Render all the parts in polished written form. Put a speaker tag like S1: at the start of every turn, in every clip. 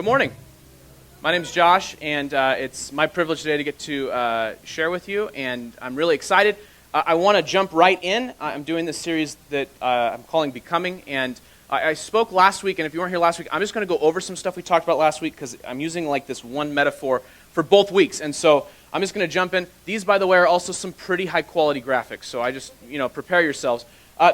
S1: Good morning. My name's Josh, and it's my privilege today to get to share with you, and I'm really excited. I want to jump right in. I'm doing this series that I'm calling Becoming, and I spoke last week, and if you weren't here last week, I'm just going to go over some stuff we talked about last week because I'm using like this one metaphor for both weeks, and so I'm just going to jump in. These, by the way, are also some pretty high-quality graphics, so I just, prepare yourselves.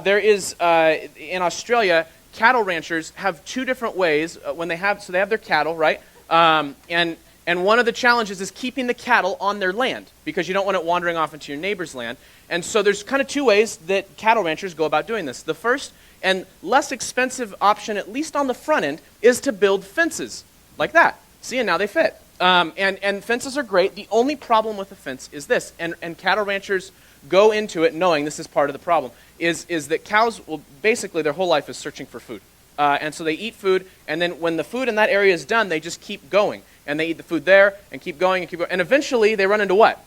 S1: There is, in Australia, cattle ranchers have two different ways when they have their cattle, right? And one of the challenges is keeping the cattle on their land because you don't want it wandering off into your neighbor's land. And so there's kind of two ways that cattle ranchers go about doing this. The first and less expensive option, at least on the front end, is to build fences like that. See, and now they fit. And fences are great. The only problem with a fence is this, and cattle ranchers go into it knowing this is part of the problem, is that cows, well, basically their whole life is searching for food. And so they eat food, and then when the food in that area is done, they just keep going. And they eat the food there, and keep going, and eventually they run into what?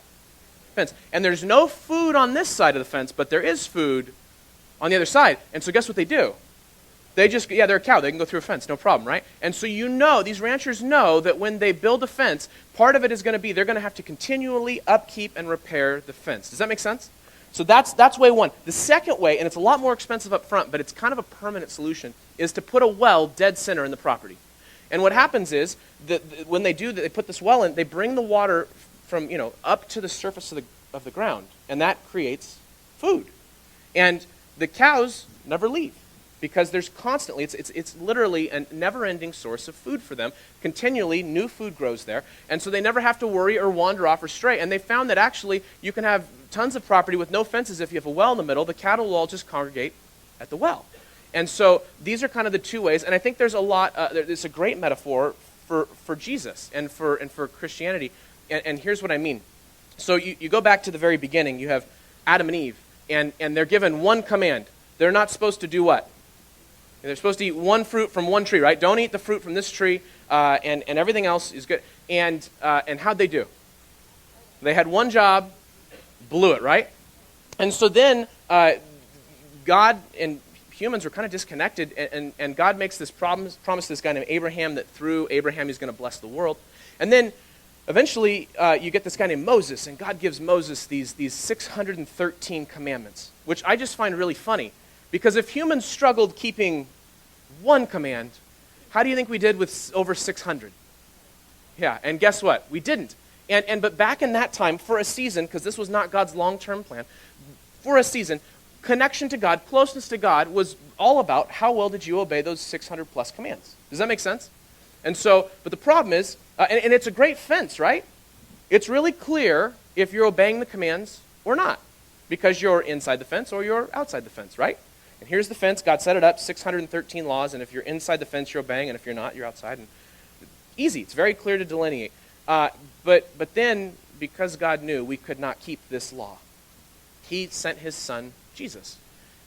S1: Fence. And there's no food on this side of the fence, but there is food on the other side. And so guess what they do? They're a cow. They can go through a fence, no problem, right? And so these ranchers know that when they build a fence, part of it is going to be they're going to have to continually upkeep and repair the fence. Does that make sense? So that's way one. The second way, and it's a lot more expensive up front, but it's kind of a permanent solution, is to put a well dead center in the property. And what happens is that when they do that, they put this well in, they bring the water from up to the surface of the ground, and that creates food. And the cows never leave because there's constantly it's literally a never-ending source of food for them. Continually, new food grows there, and so they never have to worry or wander off or stray. And they found that actually you can have tons of property with no fences. If you have a well in the middle, the cattle will all just congregate at the well. And so these are kind of the two ways, and I think there's a lot. It's a great metaphor for Jesus and for Christianity. And here's what I mean. So you go back to the very beginning. You have Adam and Eve, and they're given one command. They're not supposed to do what? They're supposed to eat one fruit from one tree, right? Don't eat the fruit from this tree, and everything else is good. And how'd they do? They had one job, blew it, right? And so then God and humans were kind of disconnected, and God makes this promise to this guy named Abraham that through Abraham he's going to bless the world. And then eventually you get this guy named Moses, and God gives Moses these 613 commandments, which I just find really funny. Because if humans struggled keeping one command, how do you think we did with over 600? Yeah, and guess what? We didn't. But back in that time, for a season, because this was not God's long-term plan, for a season, connection to God, closeness to God, was all about how well did you obey those 600-plus commands. Does that make sense? And so, but the problem is, and it's a great fence, right? It's really clear if you're obeying the commands or not, because you're inside the fence or you're outside the fence, right? And here's the fence. God set it up, 613 laws, and if you're inside the fence, you're obeying, and if you're not, you're outside. And easy. It's very clear to delineate. But then, because God knew we could not keep this law, he sent his son, Jesus,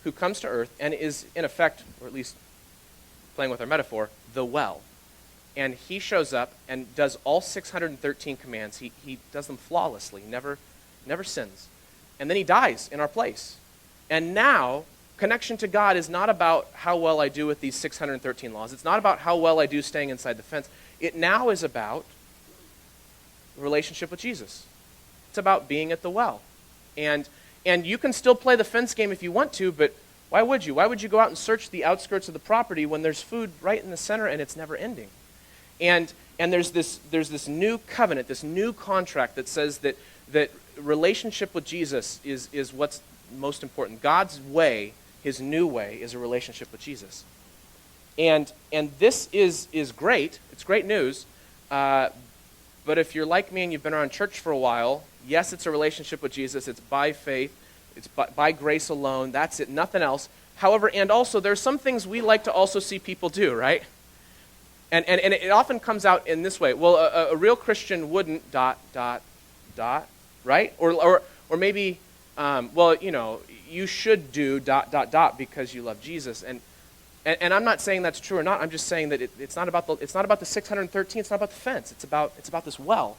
S1: who comes to earth and is, in effect, or at least playing with our metaphor, the well. And he shows up and does all 613 commands. He does them flawlessly, never sins. And then he dies in our place. And now, connection to God is not about how well I do with these 613 laws. It's not about how well I do staying inside the fence. It now is about relationship with Jesus. It's about being at the well. And you can still play the fence game if you want to, but why would you? Why would you go out and search the outskirts of the property when there's food right in the center and it's never ending? And there's this new covenant, this new contract that says that relationship with Jesus is what's most important. God's way, his new way, is a relationship with Jesus. And this is great. It's great news. But if you're like me and you've been around church for a while, yes, it's a relationship with Jesus. It's by faith. It's by grace alone. That's it. Nothing else. However, and also, there's some things we like to also see people do, right? And it often comes out in this way. Well, a real Christian wouldn't ... right? Or maybe, you should do ... because you love Jesus. And I'm not saying that's true or not. I'm just saying that it's not about the 613. It's not about the fence. It's about this well.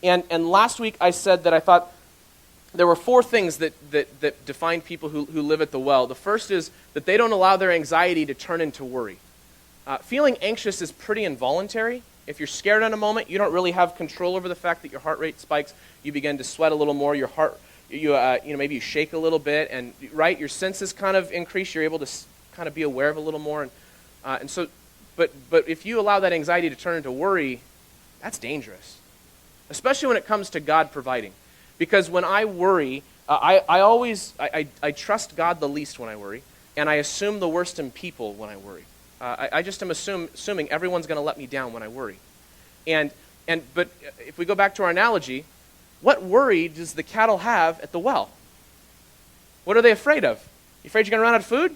S1: And last week I said that I thought there were four things that define people who live at the well. The first is that they don't allow their anxiety to turn into worry. Feeling anxious is pretty involuntary. If you're scared in a moment, you don't really have control over the fact that your heart rate spikes. You begin to sweat a little more. Your heart, maybe you shake a little bit, and right, your senses kind of increase. You're able to kind of be aware of a little more, and so, but if you allow that anxiety to turn into worry, that's dangerous, especially when it comes to God providing. Because when I worry, I trust God the least when I worry, and I assume the worst in people when I worry. I just am assuming everyone's going to let me down when I worry. But if we go back to our analogy, what worry does the cattle have at the well? What are they afraid of? You afraid you're going to run out of food?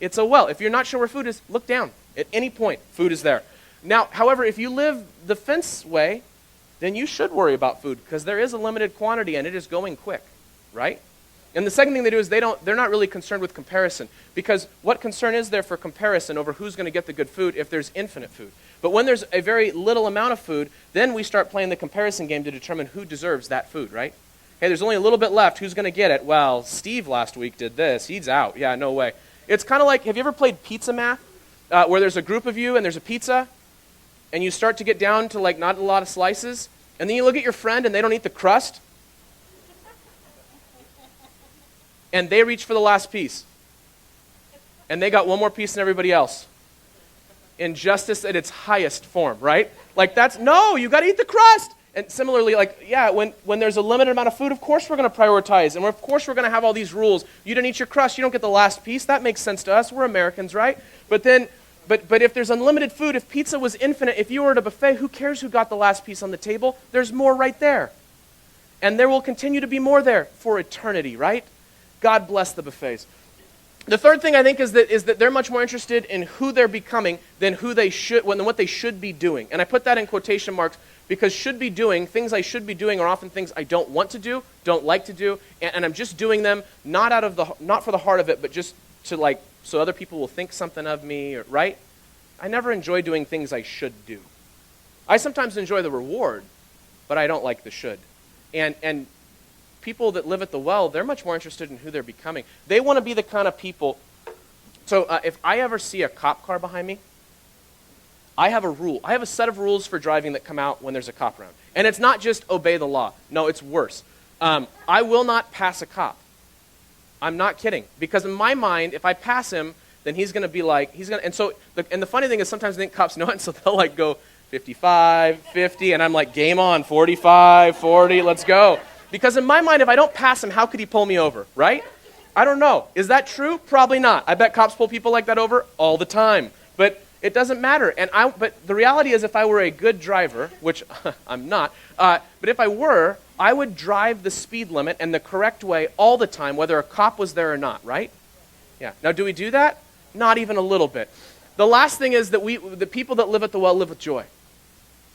S1: It's a well. If you're not sure where food is, look down. At any point, food is there. Now, however, if you live the fence way, then you should worry about food because there is a limited quantity and it is going quick, right? And the second thing they do is they're not really concerned with comparison, because what concern is there for comparison over who's going to get the good food if there's infinite food? But when there's a very little amount of food, then we start playing the comparison game to determine who deserves that food, right? Hey, there's only a little bit left. Who's going to get it? Well, Steve last week did this. He's out. Yeah, no way. It's kind of like, have you ever played pizza math, where there's a group of you and there's a pizza, and you start to get down to like not a lot of slices, and then you look at your friend and they don't eat the crust, and they reach for the last piece. And they got one more piece than everybody else. Injustice at its highest form, right? Like no, you got to eat the crust. And similarly, when there's a limited amount of food, of course we're going to prioritize. And of course we're going to have all these rules. You didn't eat your crust, you don't get the last piece. That makes sense to us. We're Americans, right? But if there's unlimited food, if pizza was infinite, if you were at a buffet, who cares who got the last piece on the table? There's more right there. And there will continue to be more there for eternity, right? God bless the buffets. The third thing I think is that they're much more interested in who they're becoming than what they should be doing. And I put that in quotation marks because things I should be doing are often things I don't want to do, don't like to do, and I'm just doing them not for the heart of it, but just to so other people will think something of me, right? I never enjoy doing things I should do. I sometimes enjoy the reward, but I don't like the should. And people that live at the well, they're much more interested in who they're becoming. They want to be the kind of people. So if I ever see a cop car behind me, I have a rule. I have a set of rules for driving that come out when there's a cop around. And it's not just obey the law. No, it's worse. I will not pass a cop. I'm not kidding. Because in my mind, if I pass him, then he's going to be like, and the funny thing is sometimes I think cops know it, so they'll go 55, 50, and I'm like, game on, 45, 40, let's go. Because in my mind, if I don't pass him, how could he pull me over, right? I don't know. Is that true? Probably not. I bet cops pull people like that over all the time. But it doesn't matter. But the reality is if I were a good driver, which I'm not, but if I were, I would drive the speed limit and the correct way all the time, whether a cop was there or not, right? Yeah. Now, do we do that? Not even a little bit. The last thing is that the people that live at the well live with joy.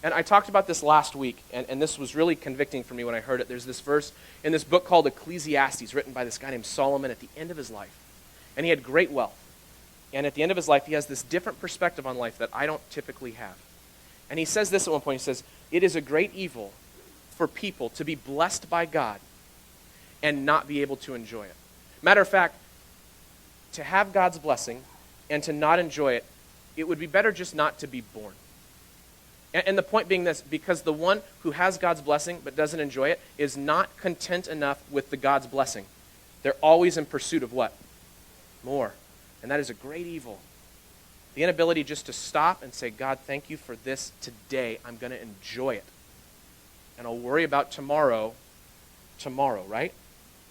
S1: And I talked about this last week, and this was really convicting for me when I heard it. There's this verse in this book called Ecclesiastes, written by this guy named Solomon at the end of his life. And he had great wealth. And at the end of his life, he has this different perspective on life that I don't typically have. And he says this at one point. He says, "It is a great evil for people to be blessed by God and not be able to enjoy it." Matter of fact, to have God's blessing and to not enjoy it, it would be better just not to be born. And the point being this, because the one who has God's blessing but doesn't enjoy it is not content enough with the God's blessing. They're always in pursuit of what? More. And that is a great evil. The inability just to stop and say, God, thank you for this today. I'm going to enjoy it. And I'll worry about tomorrow, right?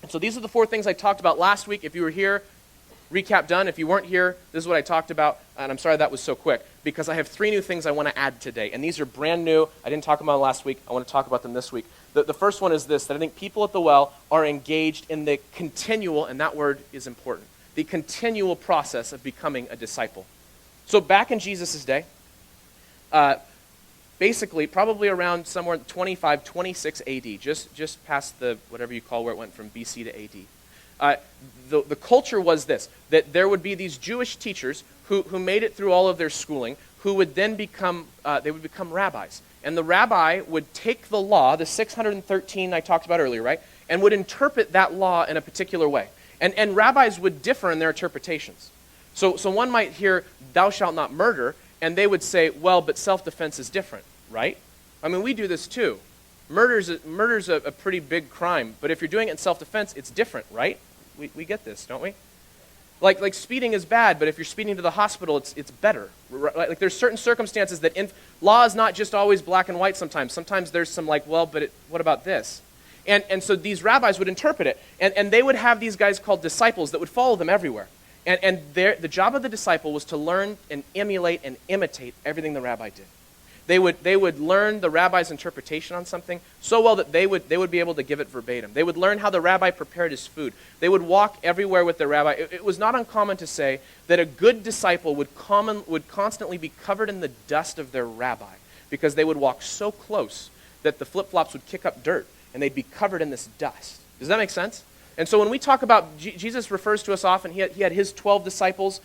S1: And so these are the four things I talked about last week. If you were here, recap done. If you weren't here, this is what I talked about. And I'm sorry that was so quick, because I have 3 new things I want to add today. And these are brand new. I didn't talk about them last week. I want to talk about them this week. The first one is this, that I think people at the well are engaged in the continual, and that word is important, the continual process of becoming a disciple. So back in Jesus' day, basically probably around somewhere 25, 26 AD, just past the whatever you call where it went from BC to AD. The culture was this, that there would be these Jewish teachers who made it through all of their schooling, who would then become rabbis. And the rabbi would take the law, the 613 I talked about earlier, right, and would interpret that law in a particular way. And rabbis would differ in their interpretations. So one might hear, thou shalt not murder, and they would say, well, but self-defense is different, right? I mean, we do this too. Murder's a pretty big crime, but if you're doing it in self-defense, it's different, right? We get this, don't we? Like speeding is bad, but if you're speeding to the hospital, it's better. Like there's certain circumstances that law is not just always black and white sometimes. Sometimes there's some like, well, but what about this? And so these rabbis would interpret it, and they would have these guys called disciples that would follow them everywhere. And the job of the disciple was to learn and emulate and imitate everything the rabbi did. They would learn the rabbi's interpretation on something so well that they would be able to give it verbatim. They would learn how the rabbi prepared his food. They would walk everywhere with the rabbi. It was not uncommon to say that a good disciple would constantly be covered in the dust of their rabbi because they would walk so close that the flip-flops would kick up dirt and they'd be covered in this dust. Does that make sense? And so when we talk about, Jesus refers to us often, he had his 12 disciples,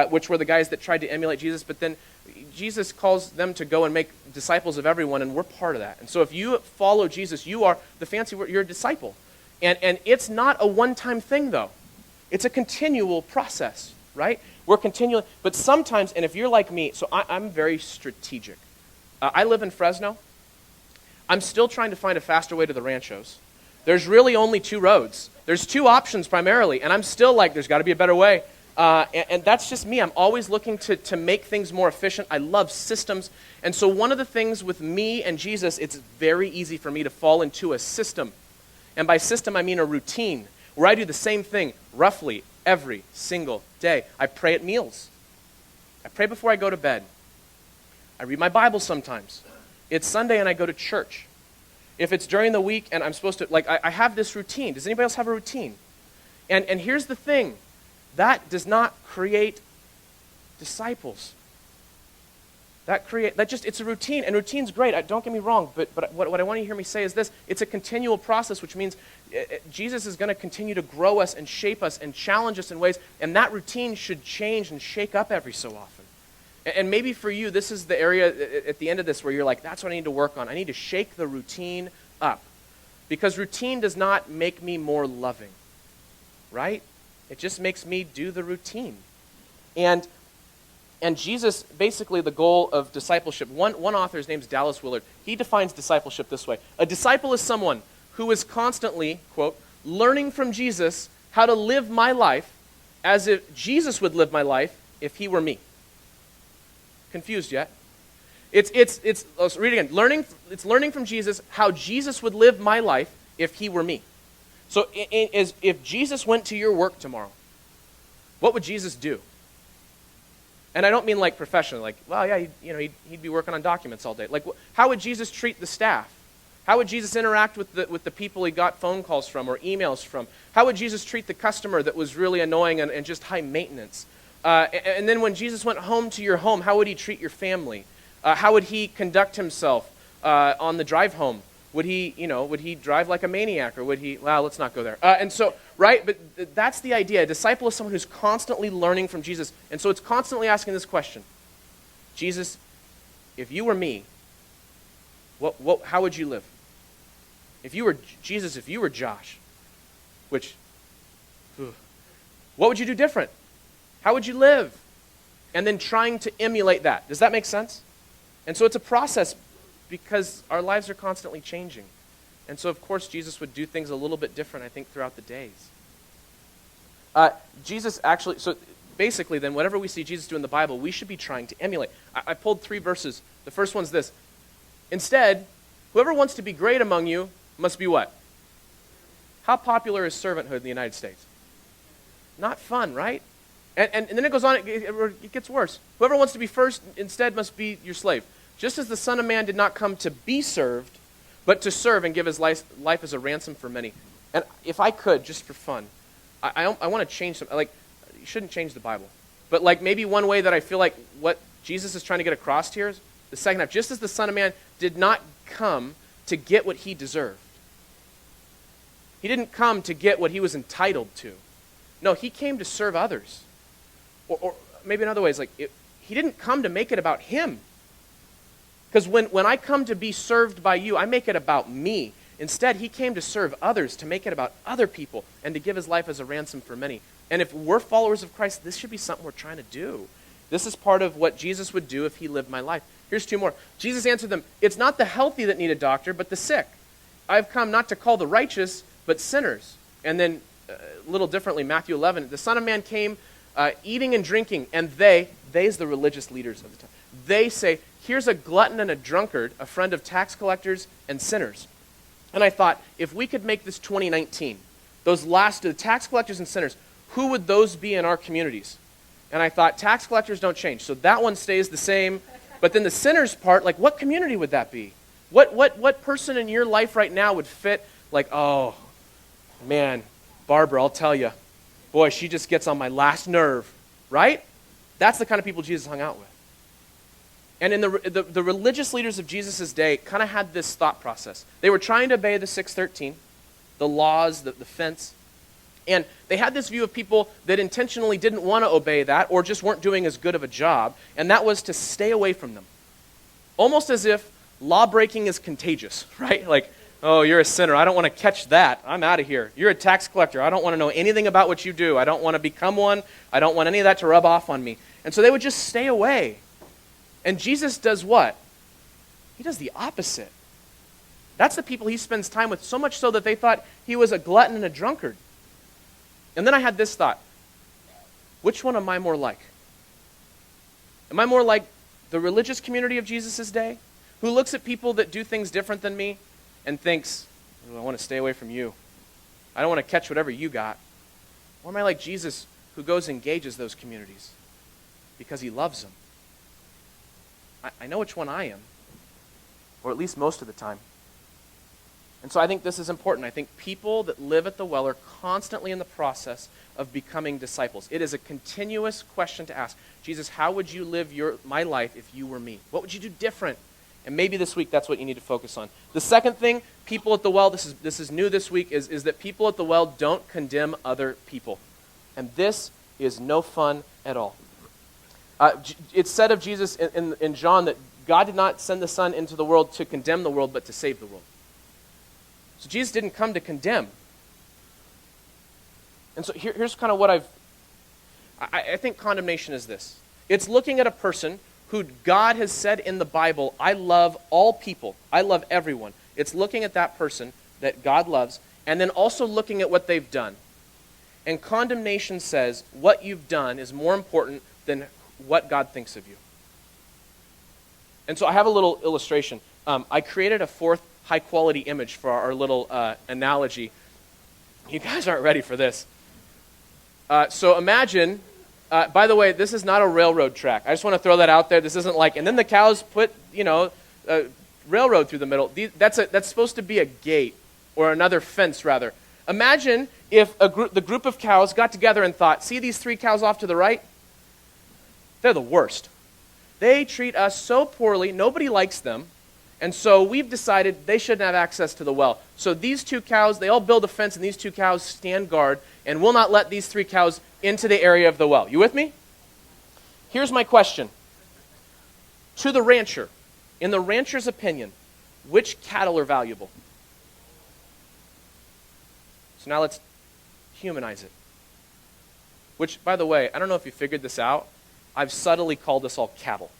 S1: which were the guys that tried to emulate Jesus, but then Jesus calls them to go and make disciples of everyone, and we're part of that. And so if you follow Jesus, you are, the fancy word, you're a disciple. And it's not a one-time thing, though. It's a continual process, right? We're continually, but sometimes, and if you're like me, so I'm very strategic. I live in Fresno. I'm still trying to find a faster way to the ranchos. There's really only 2 roads. There's 2 options primarily, and I'm still like, there's got to be a better way. And that's just me. I'm always looking to make things more efficient. I love systems. And so one of the things with me and Jesus, it's very easy for me to fall into a system. And by system, I mean a routine, where I do the same thing roughly every single day. I pray at meals. I pray before I go to bed. I read my Bible sometimes. It's Sunday and I go to church. If it's during the week and I'm supposed to, like, I have this routine. Does anybody else have a routine? And here's the thing. That does not create disciples. It's a routine, and routine's great. Don't get me wrong, but what I want you to hear me say is this. It's a continual process, which means Jesus is going to continue to grow us and shape us and challenge us in ways, and that routine should change and shake up every so often. And maybe for you, this is the area at the end of this where you're like, that's what I need to work on. I need to shake the routine up. Because routine does not make me more loving, right? It just makes me do the routine. And Jesus, basically the goal of discipleship, one author, his name's Dallas Willard, he defines discipleship this way. A disciple is someone who is constantly, quote, learning from Jesus how to live my life as if Jesus would live my life if he were me. Confused yet? Let's read it again. It's learning from Jesus how Jesus would live my life if he were me. So if Jesus went to your work tomorrow, what would Jesus do? And I don't mean like professionally, like, well, yeah, he'd be working on documents all day. Like, how would Jesus treat the staff? How would Jesus interact with the people he got phone calls from or emails from? How would Jesus treat the customer that was really annoying and just high maintenance? And then when Jesus went home to your home, how would he treat your family? How would he conduct himself on the drive home? Would he drive like a maniac, or would he, well, let's not go there. And so, right, but that's the idea. A disciple is someone who's constantly learning from Jesus. And so it's constantly asking this question. Jesus, if you were me, how would you live? If you were Jesus, if you were Josh, what would you do different? How would you live? And then trying to emulate that. Does that make sense? And so it's a process because our lives are constantly changing. And so, of course, Jesus would do things a little bit different, I think, throughout the days. Jesus actually, so basically then, whatever we see Jesus do in the Bible, we should be trying to emulate. I pulled 3 verses. The first one's this. Instead, whoever wants to be great among you must be what? How popular is servanthood in the United States? Not fun, right? And then it goes on, it gets worse. Whoever wants to be first instead must be your slave. Just as the Son of Man did not come to be served, but to serve and give his life as a ransom for many. And if I could, just for fun, I want to change something. Like, you shouldn't change the Bible. But like maybe one way that I feel like what Jesus is trying to get across here is the second half. Just as the Son of Man did not come to get what he deserved. He didn't come to get what he was entitled to. No, he came to serve others. Or maybe in other ways, like he didn't come to make it about him. Because when I come to be served by you, I make it about me. Instead, he came to serve others, to make it about other people, and to give his life as a ransom for many. And if we're followers of Christ, this should be something we're trying to do. This is part of what Jesus would do if he lived my life. Here's two more. Jesus answered them, it's not the healthy that need a doctor, but the sick. I've come not to call the righteous, but sinners. And then, a little differently, Matthew 11, the Son of Man came eating and drinking, and they's the religious leaders of the time. They say, here's a glutton and a drunkard, a friend of tax collectors and sinners. And I thought, if we could make this 2019, those last, the tax collectors and sinners, who would those be in our communities? And I thought, tax collectors don't change, so that one stays the same. But then the sinners part, like, what community would that be? What person in your life right now would fit, like, oh, man, Barbara, I'll tell you, boy, she just gets on my last nerve, right? That's the kind of people Jesus hung out with. And in the religious leaders of Jesus' day kind of had this thought process. They were trying to obey the 613, the laws, the fence. And they had this view of people that intentionally didn't want to obey that or just weren't doing as good of a job, and that was to stay away from them. Almost as if law breaking is contagious, right? Like, oh, you're a sinner. I don't want to catch that. I'm out of here. You're a tax collector. I don't want to know anything about what you do. I don't want to become one. I don't want any of that to rub off on me. And so they would just stay away. And Jesus does what? He does the opposite. That's the people he spends time with, so much so that they thought he was a glutton and a drunkard. And then I had this thought. Which one am I more like? Am I more like the religious community of Jesus' day, who looks at people that do things different than me and thinks, oh, I want to stay away from you. I don't want to catch whatever you got. Or am I like Jesus, who goes and engages those communities because he loves them? I know which one I am, or at least most of the time. And so I think this is important. I think people that live at the well are constantly in the process of becoming disciples. It is a continuous question to ask. Jesus, how would you live my life if you were me? What would you do different? And maybe this week that's what you need to focus on. The second thing, people at the well, this is new this week, is that people at the well don't condemn other people. And this is no fun at all. It's said of Jesus in John that God did not send the Son into the world to condemn the world, but to save the world. So Jesus didn't come to condemn. And so here's kind of what I think condemnation is this. It's looking at a person who God has said in the Bible, I love all people. I love everyone. It's looking at that person that God loves, and then also looking at what they've done. And condemnation says what you've done is more important than what God thinks of you. And so I have a little illustration. I created a fourth high-quality image for our little analogy. You guys aren't ready for this. So imagine, by the way, this is not a railroad track. I just want to throw that out there. This isn't like, and then the cows put, railroad through the middle. That's supposed to be a gate, or another fence, rather. Imagine if the group of cows got together and thought, see these 3 cows off to the right? They're the worst. They treat us so poorly, nobody likes them, and so we've decided they shouldn't have access to the well. So these 2 cows, they all build a fence, and these 2 cows stand guard, and will not let these 3 cows into the area of the well. You with me? Here's my question. To the rancher, in the rancher's opinion, which cattle are valuable? So now let's humanize it. Which, by the way, I don't know if you figured this out, I've subtly called us all cattle.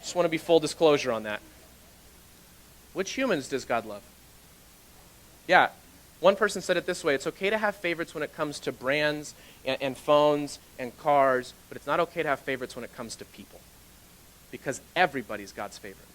S1: Just want to be full disclosure on that. Which humans does God love? Yeah, one person said it this way, it's okay to have favorites when it comes to brands and phones and cars, but it's not okay to have favorites when it comes to people. Because everybody's God's favorite.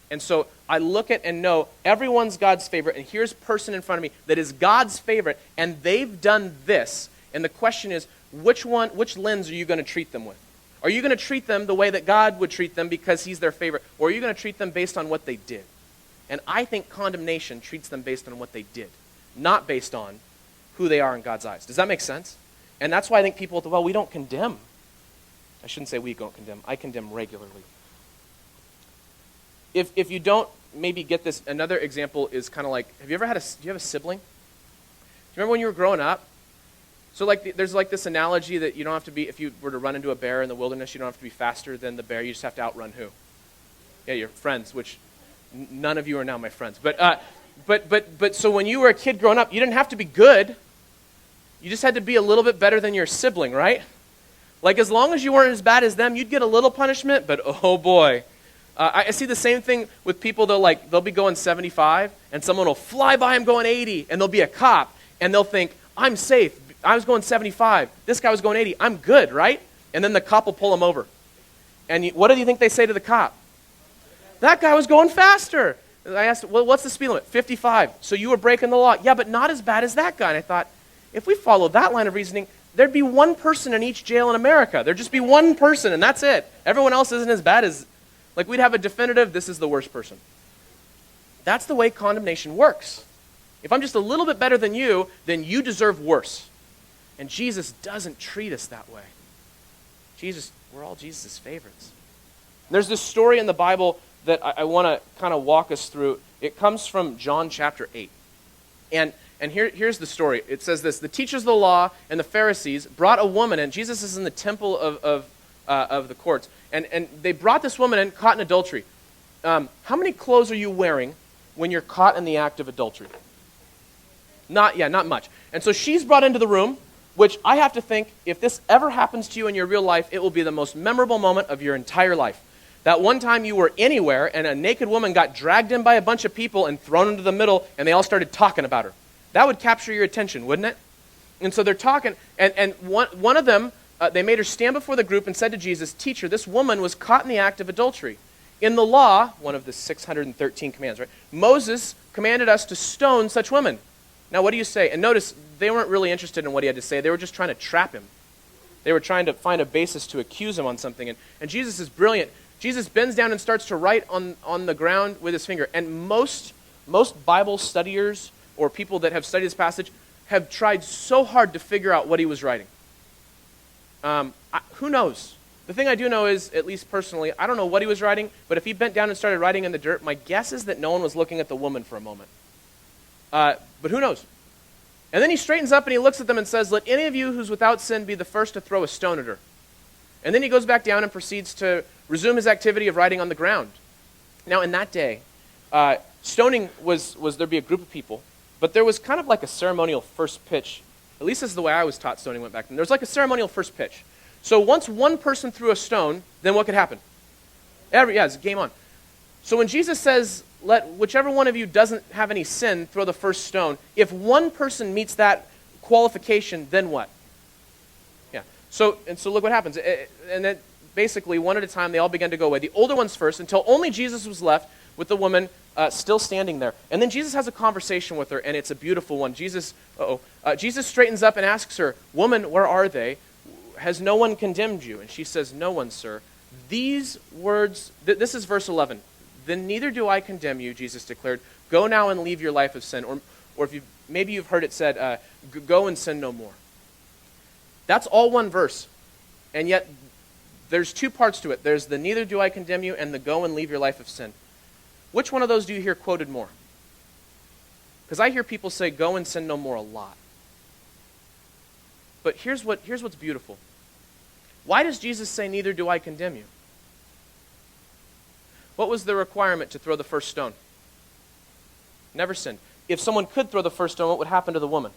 S1: And so I look at and know everyone's God's favorite, and here's a person in front of me that is God's favorite, and they've done this. And the question is, which lens are you going to treat them with? Are you going to treat them the way that God would treat them because he's their favorite? Or are you going to treat them based on what they did? And I think condemnation treats them based on what they did, not based on who they are in God's eyes. Does that make sense? And that's why I think people at the well, we don't condemn. I shouldn't say we don't condemn. I condemn regularly. If you don't maybe get this, another example is kind of like, do you have a sibling? Do you remember when you were growing up? So there's this analogy that you don't have to be, if you were to run into a bear in the wilderness, you don't have to be faster than the bear. You just have to outrun who? Yeah, your friends, which none of you are now my friends. But so when you were a kid growing up, you didn't have to be good. You just had to be a little bit better than your sibling, right? Like, as long as you weren't as bad as them, you'd get a little punishment, but oh boy. I see the same thing with people, they'll be going 75, and someone will fly by them going 80, and there'll be a cop, and they'll think, I'm safe. I was going 75. This guy was going 80. I'm good, right? And then the cop will pull him over. And what do you think they say to the cop? That guy was going faster. I asked, well, what's the speed limit? 55. So you were breaking the law. Yeah, but not as bad as that guy. And I thought, if we followed that line of reasoning, there'd be one person in each jail in America. There'd just be one person, and that's it. Everyone else isn't as bad as, like, we'd have a definitive, this is the worst person. That's the way condemnation works. If I'm just a little bit better than you, then you deserve worse. And Jesus doesn't treat us that way. We're all Jesus' favorites. There's this story in the Bible that I want to kind of walk us through. It comes from John chapter 8. And here's the story. It says this: the teachers of the law and the Pharisees brought a woman in. Jesus is in the temple of the courts. And they brought this woman in caught in adultery. How many clothes are you wearing when you're caught in the act of adultery? Not much. And so she's brought into the room, which I have to think, if this ever happens to you in your real life, it will be the most memorable moment of your entire life. That one time you were anywhere and a naked woman got dragged in by a bunch of people and thrown into the middle, and they all started talking about her. That would capture your attention, wouldn't it? And so they're talking, and one of them, they made her stand before the group and said to Jesus, "Teacher, this woman was caught in the act of adultery. In the law," one of the 613 commands, right? "Moses commanded us to stone such women. Now what do you say?" And notice, they weren't really interested in what he had to say. They were just trying to trap him. They were trying to find a basis to accuse him on something. And Jesus is brilliant. Jesus bends down and starts to write on the ground with his finger. And most Bible studiers or people that have studied this passage have tried so hard to figure out what he was writing. Who knows? The thing I do know is, at least personally, I don't know what he was writing, but if he bent down and started writing in the dirt, my guess is that no one was looking at the woman for a moment. But who knows? And then he straightens up and he looks at them and says, "Let any of you who's without sin be the first to throw a stone at her." And then he goes back down and proceeds to resume his activity of writing on the ground. Now, in that day, stoning was there'd be a group of people, but there was kind of like a ceremonial first pitch. At least this is the way I was taught stoning went back then. There was like a ceremonial first pitch. So once one person threw a stone, then what could happen? It's game on. So when Jesus says, "Let whichever one of you doesn't have any sin throw the first stone," if one person meets that qualification, then what? Yeah. So look what happens. And then basically, one at a time, they all began to go away. The older ones first, until only Jesus was left with the woman still standing there. And then Jesus has a conversation with her, and it's a beautiful one. Jesus straightens up and asks her, "Woman, where are they? Has no one condemned you?" And she says, "No one, sir." These words, this is verse 11. "Then neither do I condemn you," Jesus declared. "Go now and leave your life of sin." Or if maybe you've heard it said, "Go and sin no more." That's all one verse. And yet, there's two parts to it. There's the "neither do I condemn you" and the "go and leave your life of sin." Which one of those do you hear quoted more? Because I hear people say "go and sin no more" a lot. But here's what's beautiful. Why does Jesus say "neither do I condemn you"? What was the requirement to throw the first stone? Never sinned. If someone could throw the first stone, what would happen to the woman?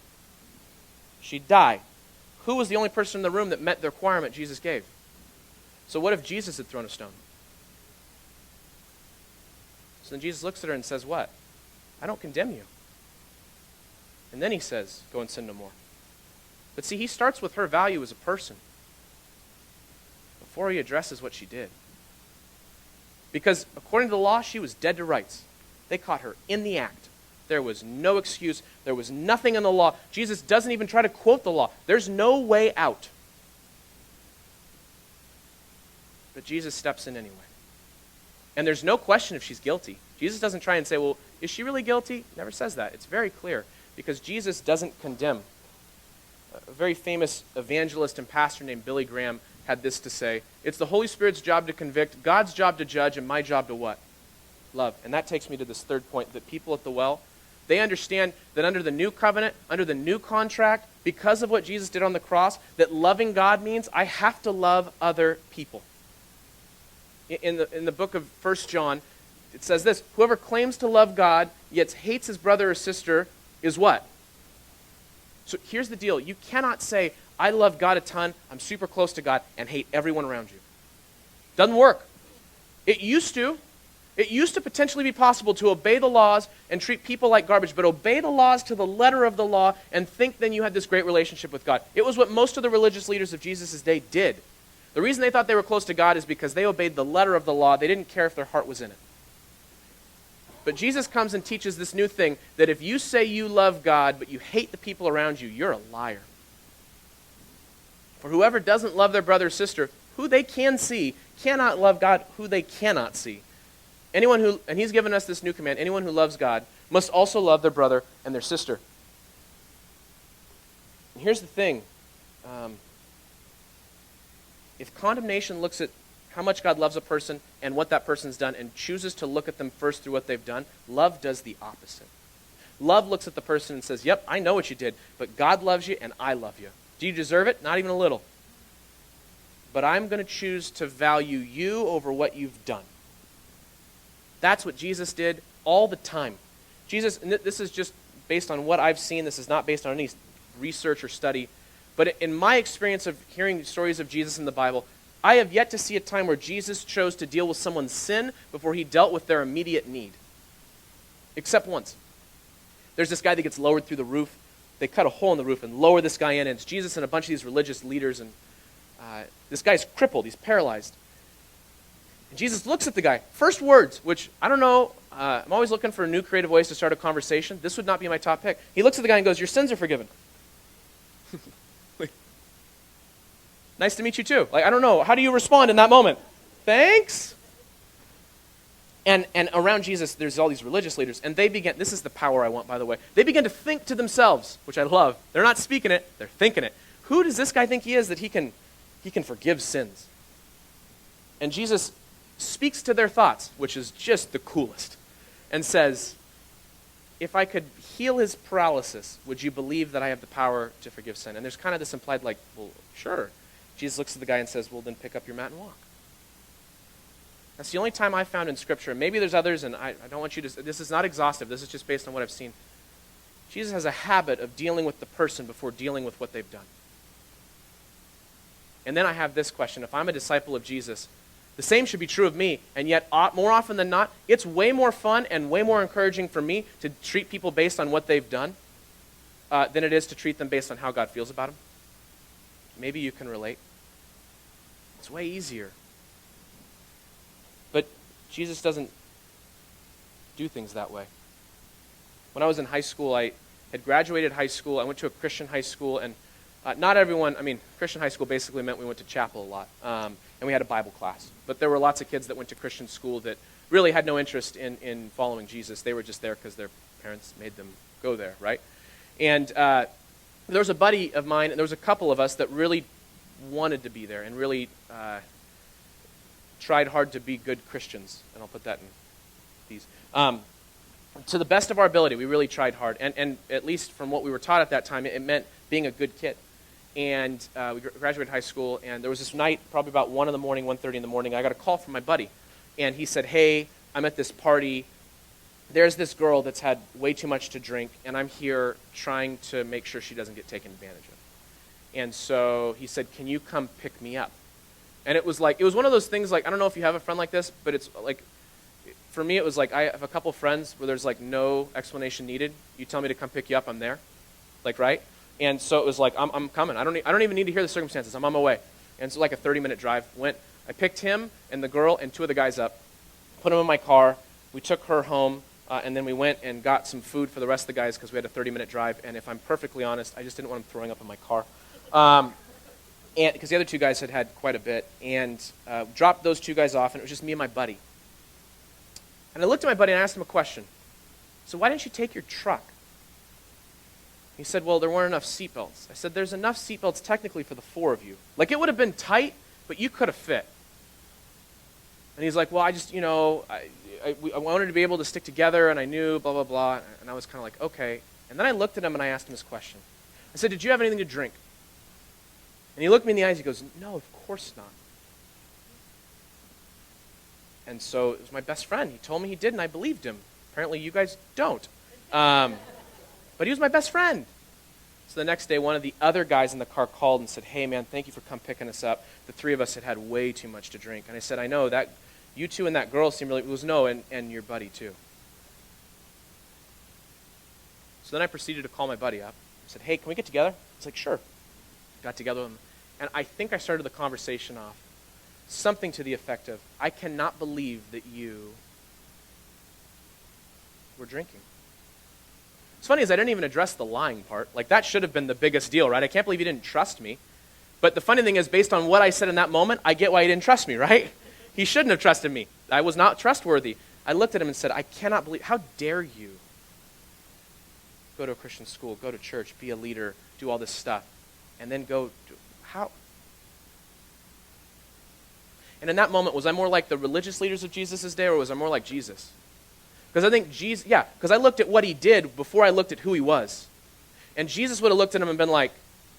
S1: She'd die. Who was the only person in the room that met the requirement Jesus gave? So what if Jesus had thrown a stone? So then Jesus looks at her and says, what? "I don't condemn you." And then he says, "Go and sin no more." But see, he starts with her value as a person before he addresses what she did. Because according to the law, she was dead to rights. They caught her in the act. There was no excuse. There was nothing in the law. Jesus doesn't even try to quote the law. There's no way out. But Jesus steps in anyway. And there's no question if she's guilty. Jesus doesn't try and say, well, is she really guilty? Never says that. It's very clear because Jesus doesn't condemn. A very famous evangelist and pastor named Billy Graham had this to say: "It's the Holy Spirit's job to convict, God's job to judge, and my job to what? Love." And that takes me to this third point, that people at the well, they understand that under the new covenant, under the new contract, because of what Jesus did on the cross, that loving God means I have to love other people. In the book of 1 John, it says this: "Whoever claims to love God, yet hates his brother or sister, is" what? So here's the deal. You cannot say, I love God a ton, I'm super close to God, and hate everyone around you. Doesn't work. It used to. It used to potentially be possible to obey the laws and treat people like garbage, but obey the laws to the letter of the law and think then you had this great relationship with God. It was what most of the religious leaders of Jesus' day did. The reason they thought they were close to God is because they obeyed the letter of the law. They didn't care if their heart was in it. But Jesus comes and teaches this new thing, that if you say you love God, but you hate the people around you, you're a liar. For whoever doesn't love their brother or sister, who they can see, cannot love God, who they cannot see. And he's given us this new command, anyone who loves God must also love their brother and their sister. And here's the thing. If condemnation looks at how much God loves a person and what that person's done and chooses to look at them first through what they've done, love does the opposite. Love looks at the person and says, yep, I know what you did, but God loves you and I love you. Do you deserve it? Not even a little. But I'm going to choose to value you over what you've done. That's what Jesus did all the time. Jesus, and this is just based on what I've seen. This is not based on any research or study. But in my experience of hearing stories of Jesus in the Bible, I have yet to see a time where Jesus chose to deal with someone's sin before he dealt with their immediate need. Except once. There's this guy that gets lowered through the roof. They cut a hole in the roof and lower this guy in, and it's Jesus and a bunch of these religious leaders. And this guy's crippled. He's paralyzed. And Jesus looks at the guy. First words, which I don't know. I'm always looking for new creative ways to start a conversation. This would not be my top pick. He looks at the guy and goes, your sins are forgiven. Nice to meet you too. I don't know. How do you respond in that moment? Thanks. And around Jesus, there's all these religious leaders, and they begin, this is the power I want, by the way. They begin to think to themselves, which I love. They're not speaking it, they're thinking it. Who does this guy think he is that he can forgive sins? And Jesus speaks to their thoughts, which is just the coolest, and says, if I could heal his paralysis, would you believe that I have the power to forgive sin? And there's kind of this implied well, sure. Jesus looks at the guy and says, well, then pick up your mat and walk. That's the only time I've found in Scripture, and maybe there's others, and I don't want you to, this is not exhaustive, this is just based on what I've seen. Jesus has a habit of dealing with the person before dealing with what they've done. And then I have this question, if I'm a disciple of Jesus, the same should be true of me, and yet more often than not, it's way more fun and way more encouraging for me to treat people based on what they've done than it is to treat them based on how God feels about them. Maybe you can relate. It's way easier. But Jesus doesn't do things that way. When I was in high school, I had graduated high school. I went to a Christian high school, and not everyone, Christian high school basically meant we went to chapel a lot, and we had a Bible class. But there were lots of kids that went to Christian school that really had no interest in following Jesus. They were just there because their parents made them go there, right? And there was a buddy of mine, and there was a couple of us that really wanted to be there and really tried hard to be good Christians. And I'll put that in these. To the best of our ability, we really tried hard. And at least from what we were taught at that time, it meant being a good kid. And we graduated high school, and there was this night, probably about 1 in the morning, 1:30 in the morning, I got a call from my buddy. And he said, hey, I'm at this party. There's this girl that's had way too much to drink, and I'm here trying to make sure she doesn't get taken advantage of. And so he said, can you come pick me up? And it was one of those things, I don't know if you have a friend like this, but it's like, for me, it was like I have a couple friends where there's no explanation needed. You tell me to come pick you up, I'm there. Right? And so it was like, I'm coming. I don't even need to hear the circumstances. I'm on my way. And so a 30-minute drive. I picked him and the girl and 2 of the guys up, put them in my car. We took her home, and then we went and got some food for the rest of the guys because we had a 30-minute drive. And if I'm perfectly honest, I just didn't want them throwing up in my car. And because the other 2 guys had quite a bit. And dropped those 2 guys off, and it was just me and my buddy. And I looked at my buddy and I asked him a question. So why didn't you take your truck? He said, well, there weren't enough seatbelts. I said, there's enough seatbelts technically for the 4 of you. It would have been tight, but you could have fit. And he's like, well, I just, I wanted to be able to stick together, and I knew, blah, blah, blah. And I was kind of like, okay. And then I looked at him and I asked him this question. I said, did you have anything to drink? And he looked me in the eyes. He goes, no, of course not. And so it was my best friend. He told me he did, and I believed him. Apparently you guys don't. But he was my best friend. So the next day, one of the other guys in the car called and said, hey, man, thank you for picking us up. The three of us had had way too much to drink. And I said, I know, that you two and that girl seem really, it was no, and your buddy too. So then I proceeded to call my buddy up. I said, hey, can we get together? He's like, sure. Got together with him. And I think I started the conversation off something to the effect of, I cannot believe that you were drinking. What's funny is I didn't even address the lying part. Like, that should have been the biggest deal, right? I can't believe you didn't trust me. But the funny thing is, based on what I said in that moment, I get why he didn't trust me, right? He shouldn't have trusted me. I was not trustworthy. I looked at him and said, I cannot believe, how dare you go to a Christian school, go to church, be a leader, do all this stuff, and then how? And in that moment, was I more like the religious leaders of Jesus' day, or was I more like Jesus? Because I think Jesus, because I looked at what he did before I looked at who he was. And Jesus would have looked at him and been like,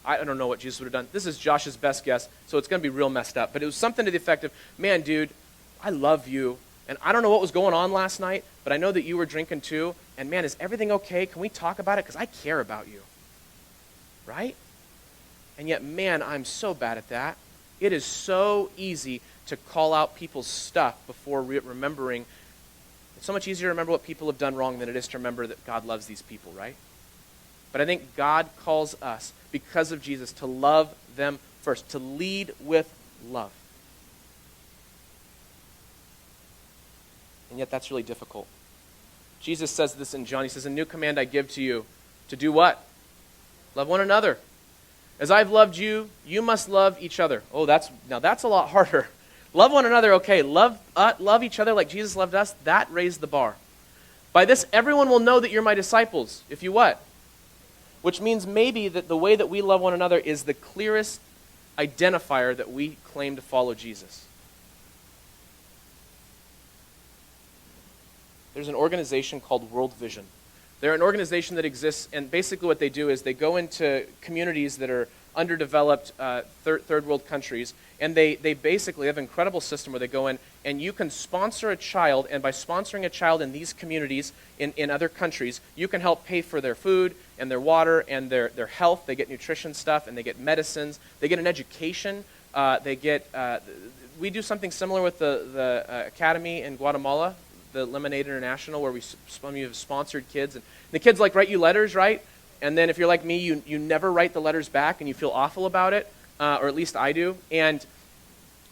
S1: I don't know what Jesus would have done. This is Josh's best guess, so it's going to be real messed up. But it was something to the effect of, man, dude, I love you. And I don't know what was going on last night, but I know that you were drinking too. And man, is everything okay? Can we talk about it? Because I care about you. Right? And yet, man, I'm so bad at that. It is so easy to call out people's stuff before remembering. It's so much easier to remember what people have done wrong than it is to remember that God loves these people, right? But I think God calls us, because of Jesus, to love them first, to lead with love. And yet that's really difficult. Jesus says this in John. He says, a new command I give to you, to do what? Love one another. As I've loved you, you must love each other. Oh, that's a lot harder. Love one another, okay. Love each other like Jesus loved us. That raised the bar. By this, everyone will know that you're my disciples. If you what? Which means maybe that the way that we love one another is the clearest identifier that we claim to follow Jesus. There's an organization called World Vision. They're an organization that exists, and basically what they do is they go into communities that are underdeveloped third world countries, and they basically have an incredible system where they go in and you can sponsor a child, and by sponsoring a child in these communities in other countries, you can help pay for their food and their water and their health. They get nutrition stuff, and they get medicines. They get an education. We do something similar with the academy in Guatemala, the Lemonade International, where some of you have sponsored kids. And the kids write you letters, right? And then if you're like me, you never write the letters back and you feel awful about it, or at least I do. And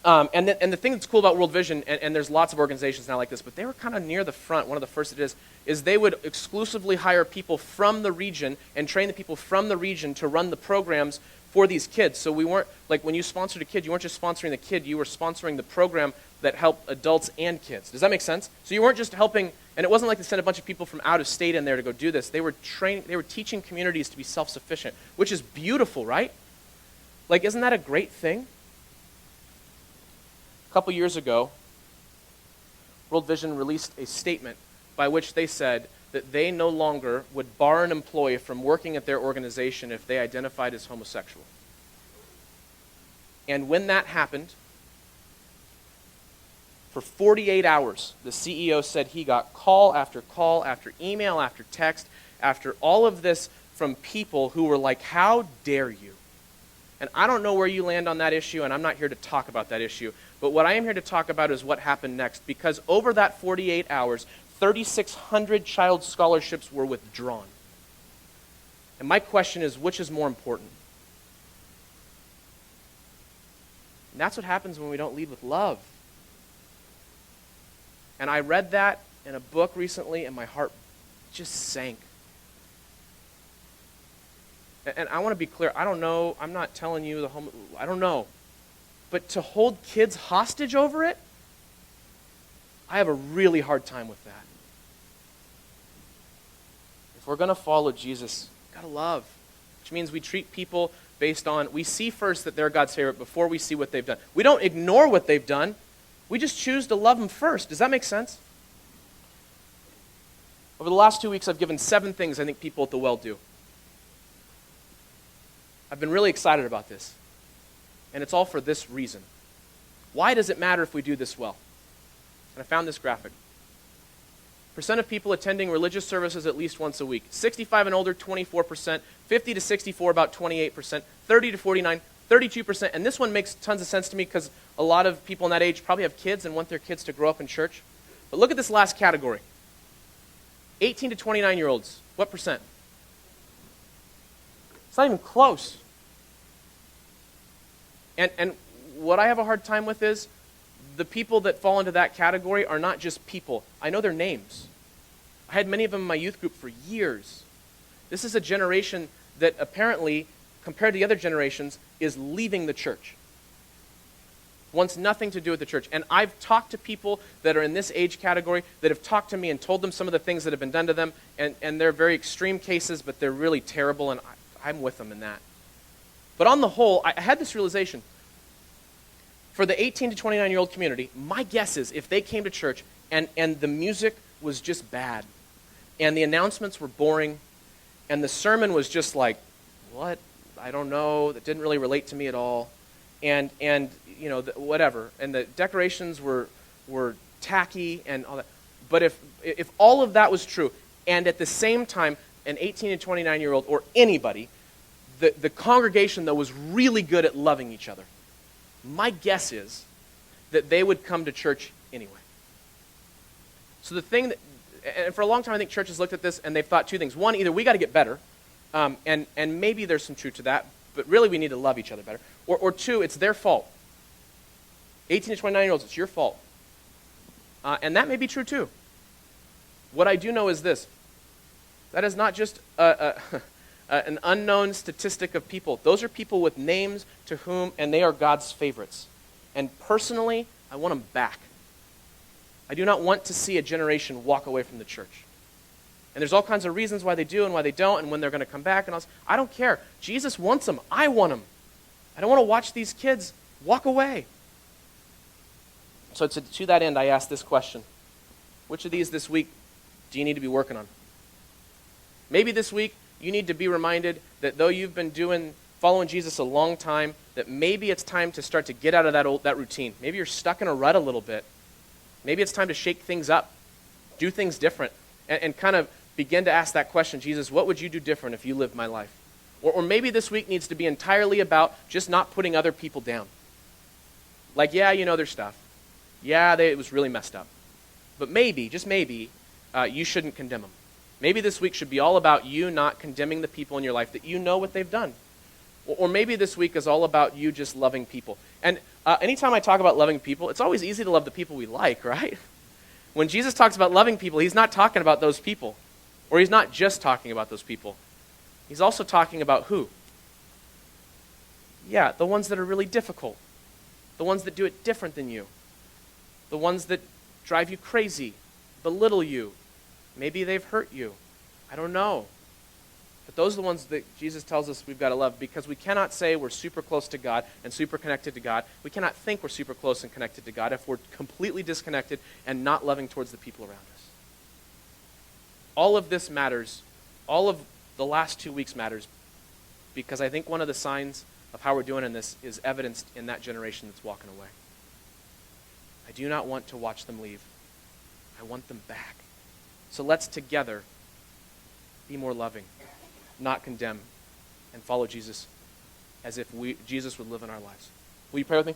S1: the thing that's cool about World Vision, and there's lots of organizations now like this, but they were kind of near the front. One of the first it is they would exclusively hire people from the region and train the people from the region to run the programs for these kids. So we weren't, like when you sponsored a kid, you weren't just sponsoring the kid, you were sponsoring the program that helped adults and kids. Does that make sense? So you weren't just helping, and it wasn't like they sent a bunch of people from out of state in there to go do this. They were teaching communities to be self-sufficient, which is beautiful, right? Like, isn't that a great thing? A couple years ago, World Vision released a statement by which they said that they no longer would bar an employee from working at their organization if they identified as homosexual. And when that happened, for 48 hours, the CEO said he got call after email after text, after all of this from people who were like, how dare you? And I don't know where you land on that issue, and I'm not here to talk about that issue. But what I am here to talk about is what happened next. Because over that 48 hours, 3,600 child scholarships were withdrawn. And my question is, which is more important? And that's what happens when we don't lead with love. And I read that in a book recently, and my heart just sank. And I want to be clear, I don't know, I'm not telling you I don't know. But to hold kids hostage over it, I have a really hard time with that. If we're going to follow Jesus, we've got to love. Which means we treat people based on, we see first that they're God's favorite before we see what they've done. We don't ignore what they've done. We just choose to love them first. Does that make sense? Over the last 2 weeks, I've given 7 things I think people at the well do. I've been really excited about this. And it's all for this reason. Why does it matter if we do this well? And I found this graphic. Percent of people attending religious services at least once a week. 65 and older, 24%. 50 to 64, about 28%. 30 to 49, 32%. And this one makes tons of sense to me because a lot of people in that age probably have kids and want their kids to grow up in church. But look at this last category. 18 to 29-year-olds. What percent? It's not even close. And what I have a hard time with is the people that fall into that category are not just people. I know their names. I had many of them in my youth group for years. This is a generation that apparently, compared to the other generations, is leaving the church. Wants nothing to do with the church. And I've talked to people that are in this age category that have talked to me and told them some of the things that have been done to them, and they're very extreme cases, but they're really terrible, and I'm with them in that. But on the whole, I had this realization. For the 18 to 29-year-old community, my guess is if they came to church and the music was just bad, and the announcements were boring, and the sermon was just like, what? I don't know. That didn't really relate to me at all. And you know, whatever. And the decorations were tacky and all that. But if all of that was true, and at the same time, an 18 to 29-year-old or anybody, the congregation, though, was really good at loving each other, my guess is that they would come to church anyway. So the thing that, and for a long time I think churches looked at this and they've thought two things. One, either we got to get better, and maybe there's some truth to that, but really we need to love each other better. Or two, it's their fault. 18 to 29-year-olds, it's your fault. And that may be true too. What I do know is this. That is not just an unknown statistic of people. Those are people with names to whom, and they are God's favorites. And personally, I want them back. I do not want to see a generation walk away from the church. And there's all kinds of reasons why they do and why they don't, and when they're going to come back. And I don't care. Jesus wants them. I want them. I don't want to watch these kids walk away. So to that end, I ask this question. Which of these this week do you need to be working on? Maybe this week you need to be reminded that though you've been following Jesus a long time, that maybe it's time to start to get out of that routine. Maybe you're stuck in a rut a little bit. Maybe it's time to shake things up, do things different, and kind of begin to ask that question, Jesus, what would you do different if you lived my life? Or maybe this week needs to be entirely about just not putting other people down. Like, yeah, you know their stuff. Yeah, it was really messed up. But maybe, just maybe, you shouldn't condemn them. Maybe this week should be all about you not condemning the people in your life that you know what they've done. Or maybe this week is all about you just loving people. And anytime I talk about loving people, it's always easy to love the people we like, right? When Jesus talks about loving people, he's not talking about those people. Or he's not just talking about those people. He's also talking about who? Yeah, the ones that are really difficult. The ones that do it different than you. The ones that drive you crazy, belittle you. Maybe they've hurt you. I don't know. But those are the ones that Jesus tells us we've got to love, because we cannot say we're super close to God and super connected to God. We cannot think we're super close and connected to God if we're completely disconnected and not loving towards the people around us. All of this matters. All of the last 2 weeks matters, because I think one of the signs of how we're doing in this is evidenced in that generation that's walking away. I do not want to watch them leave. I want them back. So let's together be more loving, not condemn, and follow Jesus as if Jesus would live in our lives. Will you pray with me?